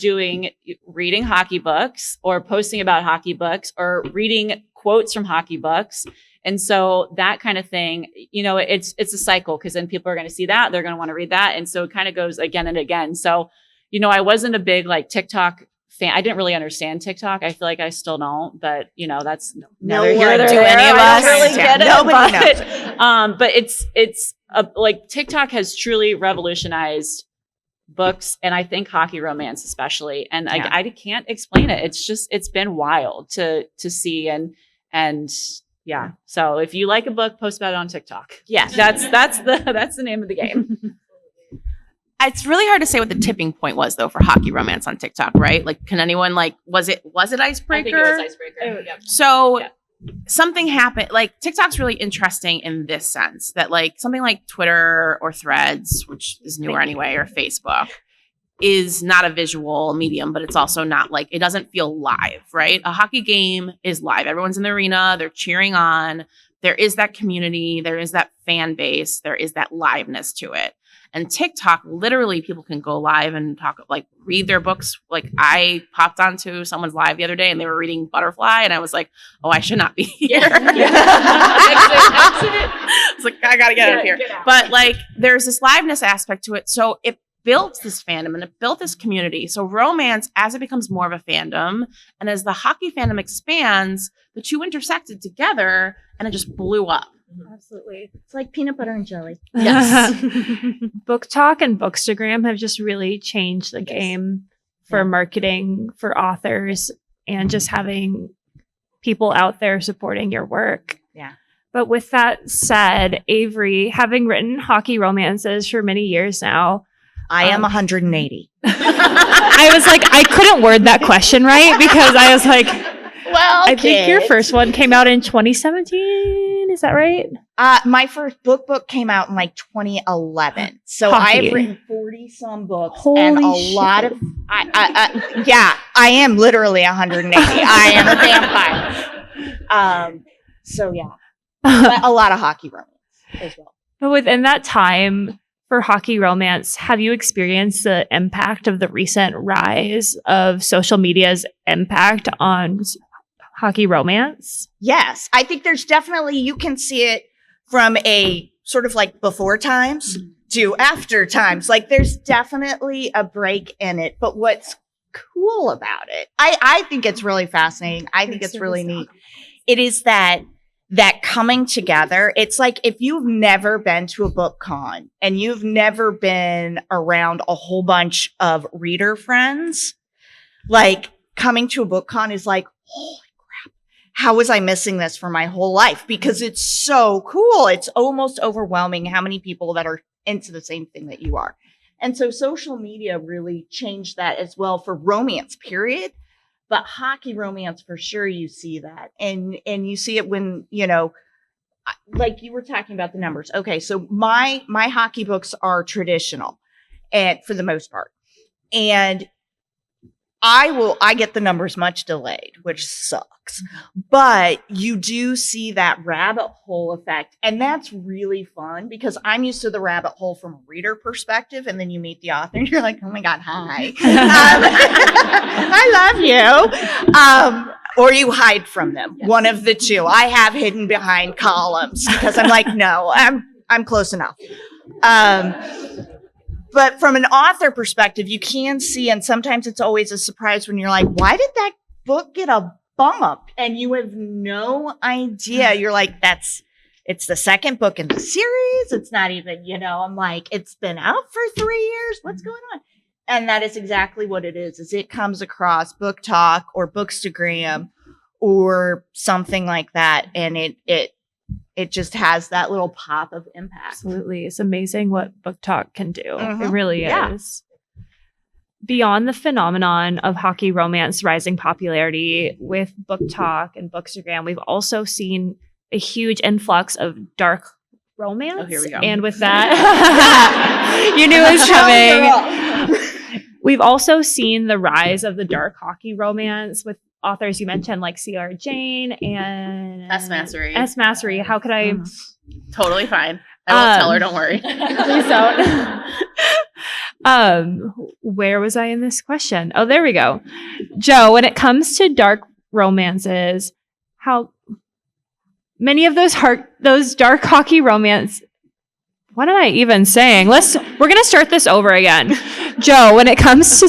[SPEAKER 1] reading hockey books or posting about hockey books or reading quotes from hockey books. And so that kind of thing, you know, it's a cycle because then people are going to see that. They're going to want to read that. And so it kind of goes again and again. So, you know, I wasn't a big like TikTok fan. I didn't really understand TikTok. I feel like I still don't, but you know, that's neither here nor there.
[SPEAKER 5] Any of
[SPEAKER 1] I
[SPEAKER 5] us.
[SPEAKER 1] don't really get it.
[SPEAKER 5] Nobody knows.
[SPEAKER 1] But it's like TikTok has truly revolutionized books and I think hockey romance especially. And I can't explain it. It's been wild to see and yeah. So if you like a book, post about it on TikTok.
[SPEAKER 5] Yes.
[SPEAKER 1] That's the name of the game.
[SPEAKER 2] It's really hard to say what the tipping point was though for hockey romance on TikTok, right? Like, can anyone was it Icebreaker?
[SPEAKER 1] I think it was Icebreaker. Yep.
[SPEAKER 2] So something happened. Like TikTok's really interesting in this sense that like something like Twitter or Threads, which is newer anyway, or Facebook, is not a visual medium, but it's also not like, it doesn't feel live, right? A hockey game is live. Everyone's in the arena. They're cheering on. There is that community. There is that fan base. There is that liveness to it. And TikTok, literally people can go live and talk, like read their books. Like I popped onto someone's live the other day and they were reading Butterfly and I was like, oh, I should not be here.
[SPEAKER 1] Exit.
[SPEAKER 2] It's like, I gotta get out of here. But like, there's this liveness aspect to it. So it built this fandom and it built this community. So romance, as it becomes more of a fandom and as the hockey fandom expands, the two intersected together and it just blew up.
[SPEAKER 3] Absolutely.
[SPEAKER 5] It's like peanut butter and jelly.
[SPEAKER 2] Yes.
[SPEAKER 3] Book Talk and Bookstagram have just really changed the game for marketing for authors and just having people out there supporting your work.
[SPEAKER 5] Yeah.
[SPEAKER 3] But with that said, Avery, having written hockey romances for many years now,
[SPEAKER 5] I am 180.
[SPEAKER 3] I was like, I couldn't word that question right because I was like,
[SPEAKER 5] well,
[SPEAKER 3] I think your first one came out in 2017. Is that right?
[SPEAKER 5] My first book came out in like 2011. So
[SPEAKER 3] Hockey.
[SPEAKER 5] I've written 40 some books
[SPEAKER 3] Holy
[SPEAKER 5] and a
[SPEAKER 3] shit.
[SPEAKER 5] lot of, I am literally 180. I am a vampire. So yeah, but a lot of hockey romance as well.
[SPEAKER 3] But within that time for hockey romance, have you experienced the impact of the recent rise of social media's impact on hockey romance?
[SPEAKER 5] Yes, I think there's definitely, you can see it from a sort of like before times to after times. Like there's definitely a break in it. But what's cool about it, I think it's really fascinating. I think it's really neat. It is that that coming together, it's like if you've never been to a book con and you've never been around a whole bunch of reader friends, like coming to a book con is like, holy crap, how was I missing this for my whole life? Because it's so cool. It's almost overwhelming how many people that are into the same thing that you are. And so social media really changed that as well for romance, period. But hockey romance, for sure, you see that. And you see it when, you know, like you were talking about the numbers. Okay, so my hockey books are traditional and for the most part. And I get the numbers much delayed, which sucks. But you do see that rabbit hole effect. And that's really fun because I'm used to the rabbit hole from a reader perspective. And then you meet the author and you're like, oh my God, hi. I love you. Or you hide from them. Yes. One of the two. I have hidden behind columns because I'm like, no, I'm close enough. But from an author perspective, you can see, and sometimes it's always a surprise when you're like, why did that book get a bump? And you have no idea. You're like, it's the second book in the series. It's not even, you know, I'm like, it's been out for 3 years. What's going on? And that is exactly what it is it comes across Book Talk or Bookstagram or something like that. And it just has that little pop of impact.
[SPEAKER 3] Absolutely. It's amazing what Book Talk can do.
[SPEAKER 5] Mhm.
[SPEAKER 3] It really is. Beyond the phenomenon of hockey romance rising popularity with Book Talk and Bookstagram, we've also seen a huge influx of dark romance.
[SPEAKER 2] Oh, here we go.
[SPEAKER 3] And with that, you knew it was coming. We've also seen the rise of the dark hockey romance with authors you mentioned like C.R. Jane and
[SPEAKER 2] S. Massery.
[SPEAKER 3] S. Massery. How could I?
[SPEAKER 2] Totally fine. I won't tell her. Don't worry.
[SPEAKER 3] Please don't. Where was I in this question? Oh, there we go. Joe, when it comes to dark romances, how many of those dark hockey romance? What am I even saying? We're gonna start this over again. Joe, when it comes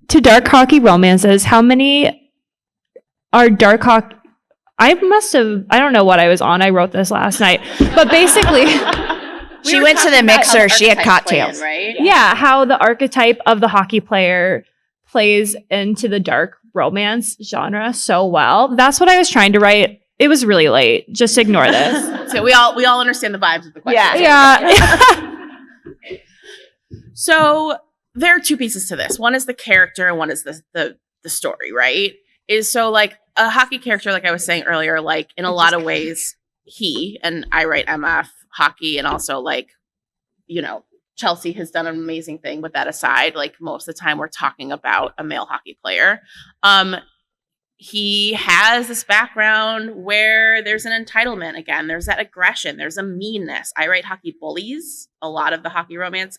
[SPEAKER 3] to dark hockey romances, how many are dark hockey? I don't know what I was on. I wrote this last night, but basically,
[SPEAKER 5] She went to the mixer. She had cocktails.
[SPEAKER 2] Playing, right?
[SPEAKER 3] yeah, how the archetype of the hockey player plays into the dark romance genre so well. That's what I was trying to write. It was really late. Just ignore this.
[SPEAKER 2] So we all understand the vibes of the question.
[SPEAKER 3] Yeah.
[SPEAKER 2] So there are two pieces to this. One is the character, and one is the story, right? Is so like a hockey character, like I was saying earlier, like in a lot of ways, and I write MF hockey, and also like, you know, Chelsea has done an amazing thing with that aside. Like most of the time we're talking about a male hockey player. He has this background where there's an entitlement. Again, there's that aggression. There's a meanness. I write hockey bullies. A lot of the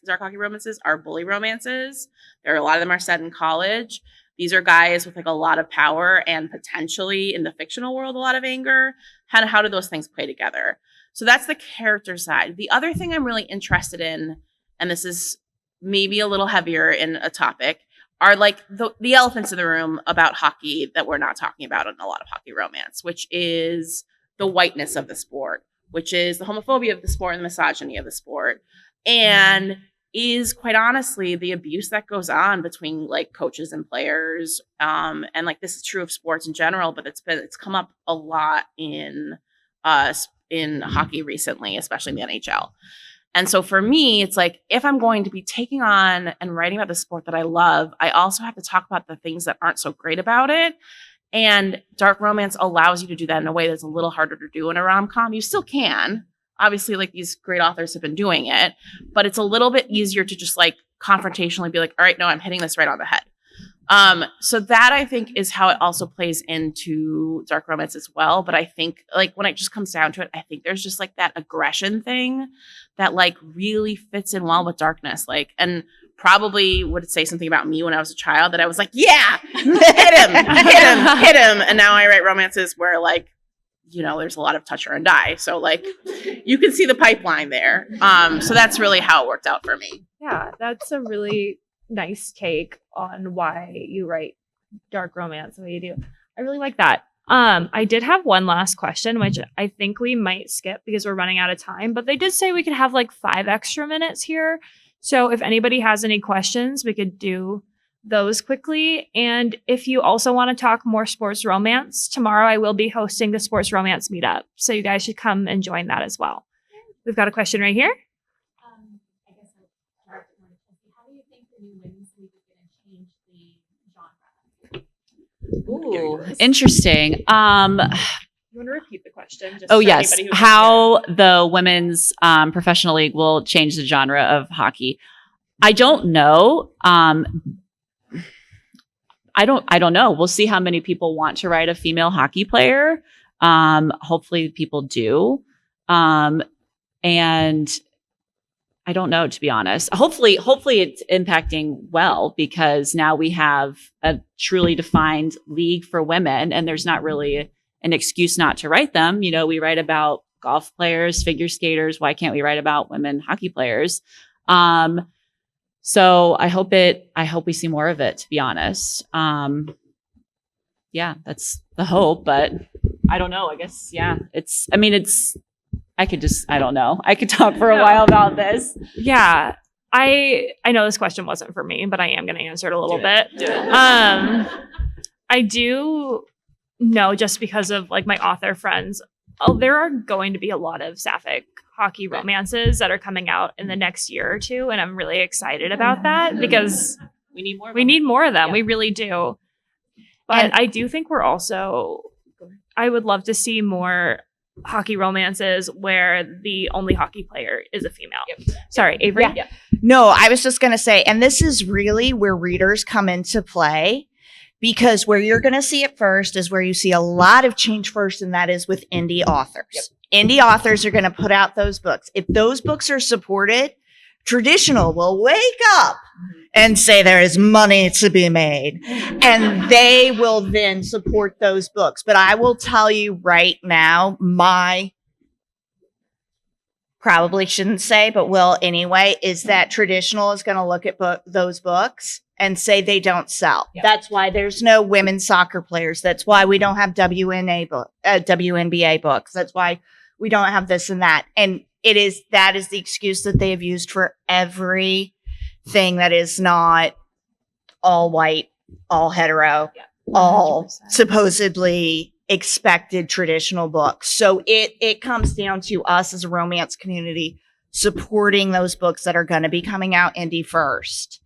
[SPEAKER 2] dark hockey romances are bully romances. A lot of them are set in college. These are guys with like a lot of power and potentially in the fictional world, a lot of anger. How do those things play together? So that's the character side. The other thing I'm really interested in, and this is maybe a little heavier in a topic, are like the elephants in the room about hockey that we're not talking about in a lot of hockey romance, which is the whiteness of the sport, which is the homophobia of the sport and the misogyny of the sport, and is quite honestly the abuse that goes on between like coaches and players. And like this is true of sports in general, but it's come up a lot in hockey recently, especially in the NHL. And so for me, it's like, if I'm going to be taking on and writing about the sport that I love, I also have to talk about the things that aren't so great about it. And dark romance allows you to do that in a way that's a little harder to do in a rom-com. You still can. Obviously, like these great authors have been doing it, but it's a little bit easier to just like confrontationally be like, all right, no, I'm hitting this right on the head. So that I think is how it also plays into dark romance as well. But I think like when it just comes down to it, I think there's just like that aggression thing that like really fits in well with darkness. Like, and probably would say something about me when I was a child that I was like, yeah, hit him. And now I write romances where like, you know, there's a lot of touch her and die. So like you can see the pipeline there. So that's really how it worked out for me.
[SPEAKER 3] Yeah, that's a really nice take on why you write dark romance the way you do. I really like that. I did have one last question, which I think we might skip because we're running out of time, but they did say we could have like 5 extra minutes here. So if anybody has any questions, we could do those quickly. And if you also want to talk more sports romance, tomorrow I will be hosting the sports romance meetup. So you guys should come and join that as well. We've got a question right here.
[SPEAKER 1] I guess how do you think the new women's league is going to change the genre? Ooh, interesting.
[SPEAKER 3] You want to repeat the question? Just
[SPEAKER 1] Oh
[SPEAKER 3] for
[SPEAKER 1] yes,
[SPEAKER 3] anybody who
[SPEAKER 1] how the women's professional league will change the genre of hockey. I don't know. I don't know. We'll see how many people want to write a female hockey player. Hopefully people do. And I don't know, to be honest. Hopefully it's impacting well, because now we have a truly defined league for women, and there's not really an excuse not to write them. You know, we write about golf players, figure skaters. Why can't we write about women hockey players? So I hope we see more of it, to be honest. Yeah, that's the hope, but I don't know. I guess, yeah, I don't know. I could talk for a while about this.
[SPEAKER 3] Yeah. I know this question wasn't for me, but I am going to answer it a little bit.
[SPEAKER 1] Do it.
[SPEAKER 3] I do know, just because of like my author friends, there are going to be a lot of sapphic hockey romances that are coming out in the next year or two. And I'm really excited about that because
[SPEAKER 1] We need more.
[SPEAKER 3] we need more of them.
[SPEAKER 1] Yeah.
[SPEAKER 3] We really do. But I do think I would love to see more hockey romances where the only hockey player is a female.
[SPEAKER 1] Yep.
[SPEAKER 3] Sorry, Avery.
[SPEAKER 5] Yeah. No, I was just going to say, and this is really where readers come into play, because where you're going to see it first is where you see a lot of change first, and that is with indie authors.
[SPEAKER 1] Yep.
[SPEAKER 5] Indie authors are going to put out those books. If those books are supported, traditional will wake up and say there is money to be made, and they will then support those books. But I will tell you right now, probably shouldn't say, but will anyway, is that traditional is going to look at those books and say they don't sell.
[SPEAKER 1] Yeah.
[SPEAKER 5] That's why there's no women's soccer players. That's why we don't have WNBA books. That's why we don't have this and that. And that is the excuse that they have used for everything that is not all white, all hetero, all
[SPEAKER 3] 100%.
[SPEAKER 5] supposedly expected traditional books. So it comes down to us as a romance community supporting those books that are going to be coming out indie first.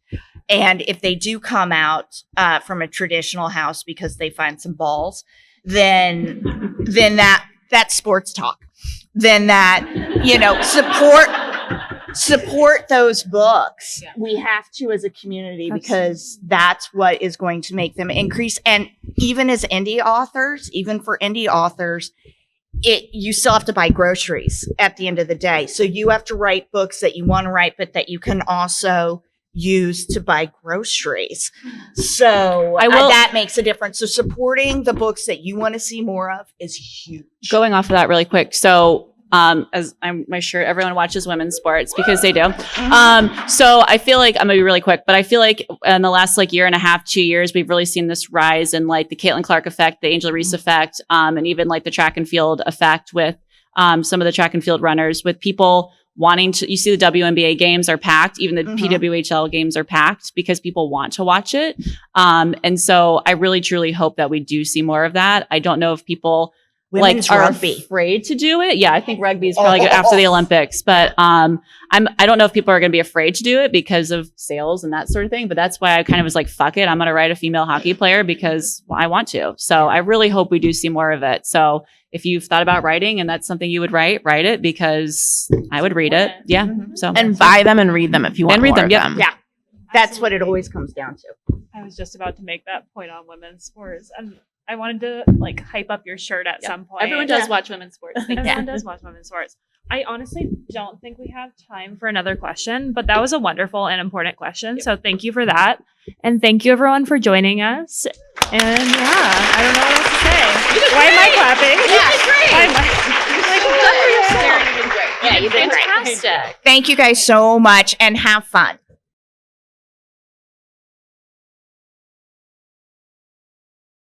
[SPEAKER 5] And if they do come out from a traditional house because they find some balls, then that's sports talk. Then support those books.
[SPEAKER 1] Yeah.
[SPEAKER 5] We have to, as a community, because that's what is going to make them increase. And even as indie authors, you still have to buy groceries at the end of the day. So you have to write books that you want to write, but that you can also use to buy groceries. So that makes a difference. So supporting the books that you want to see more of is huge.
[SPEAKER 1] Going off of that really quick. So, as I'm sure everyone watches women's sports because they do. So I feel like I'm gonna be really quick, but I feel like in the last year and a half, 2 years, we've really seen this rise in the Caitlin Clark effect, the Angel Reese effect, and even the track and field effect with some of the track and field runners, with people wanting to. You see the WNBA games are packed, even the PWHL games are packed because people want to watch it. And so I really truly hope that we do see more of that. I don't know if people
[SPEAKER 5] Women's
[SPEAKER 1] are
[SPEAKER 5] rugby.
[SPEAKER 1] afraid to do it. Yeah, I think rugby is probably good after the Olympics, but I don't know if people are going to be afraid to do it because of sales and that sort of thing. But that's why I kind of was like, fuck it, I'm going to write a female hockey player because I want to. So I really hope we do see more of it. So if you've thought about writing and that's something you would write it, because I would read it. Yeah. So
[SPEAKER 2] And buy them and read them if you want
[SPEAKER 1] And read
[SPEAKER 2] more
[SPEAKER 1] them,
[SPEAKER 2] of
[SPEAKER 1] yep.
[SPEAKER 2] them.
[SPEAKER 5] Yeah. That's what it always comes down to.
[SPEAKER 3] I was just about to make that point on women's sports, and I wanted to hype up your shirt at some point.
[SPEAKER 1] everyone does watch women's sports.
[SPEAKER 3] Everyone does watch women's sports. I honestly don't think we have time for another question, but that was a wonderful and important question. So thank you for that. And thank you everyone for joining us. And yeah, I don't know what else to say. Why am I clapping?
[SPEAKER 5] Yeah, you did great.
[SPEAKER 1] Fantastic.
[SPEAKER 5] Thank you guys so much, and have fun.